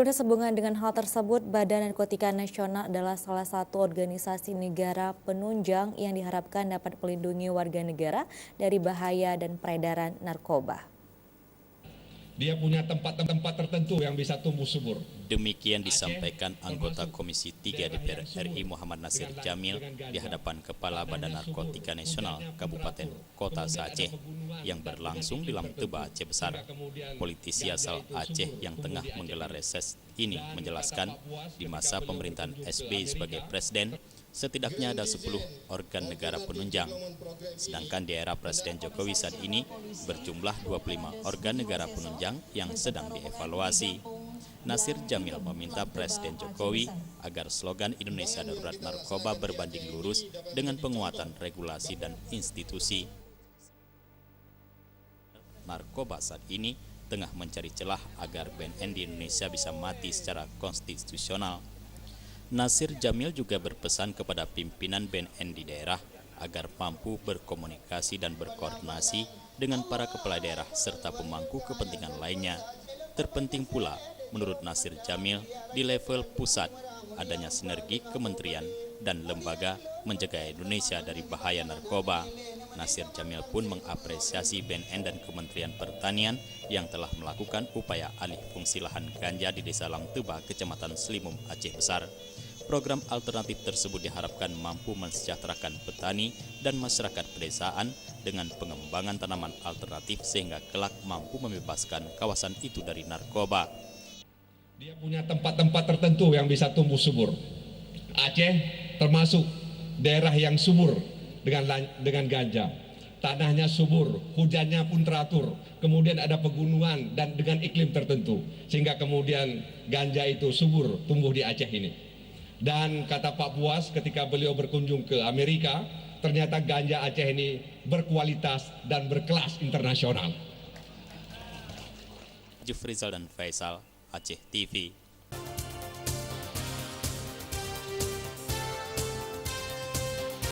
Sehubungan dengan hal tersebut, Badan Narkotika Nasional adalah salah satu organisasi negara penunjang yang diharapkan dapat melindungi warga negara dari bahaya dan peredaran narkoba. Dia punya tempat-tempat tertentu yang bisa tumbuh subur. Demikian disampaikan anggota Komisi 3 DPR RI Muhammad Nasir Jamil di hadapan Kepala Badan Narkotika Nasional Kabupaten Kota Aceh yang berlangsung di Lamteba, Aceh Besar. Politisi asal Aceh yang tengah menggelar reses ini menjelaskan di masa pemerintahan SBY sebagai presiden, setidaknya ada 10 organ negara penunjang. Sedangkan di era Presiden Jokowi saat ini berjumlah 25 organ negara penunjang yang sedang dievaluasi. Nasir Jamil meminta Presiden Jokowi agar slogan Indonesia Darurat Narkoba berbanding lurus dengan penguatan regulasi dan institusi. Narkoba saat ini tengah mencari celah agar BNN di Indonesia bisa mati secara konstitusional. Nasir Jamil juga berpesan kepada pimpinan BNN di daerah agar mampu berkomunikasi dan berkoordinasi dengan para kepala daerah serta pemangku kepentingan lainnya. Terpenting pula, menurut Nasir Jamil, di level pusat adanya sinergi kementerian dan lembaga menjaga Indonesia dari bahaya narkoba. Nasir Jamil pun mengapresiasi BNN dan Kementerian Pertanian yang telah melakukan upaya alih fungsi lahan ganja di Desa Lamteba, Kecamatan Selimum, Aceh Besar. Program alternatif tersebut diharapkan mampu mensejahterakan petani dan masyarakat pedesaan dengan pengembangan tanaman alternatif sehingga kelak mampu membebaskan kawasan itu dari narkoba. Dia punya tempat-tempat tertentu yang bisa tumbuh subur. Aceh termasuk daerah yang subur dengan ganja. Tanahnya subur, hujannya pun teratur, kemudian ada pegunungan dan dengan iklim tertentu, sehingga kemudian ganja itu subur tumbuh di Aceh ini. Dan kata Pak Buas ketika beliau berkunjung ke Amerika, ternyata ganja Aceh ini berkualitas dan berkelas internasional. Jufrizal dan Faisal, Aceh TV.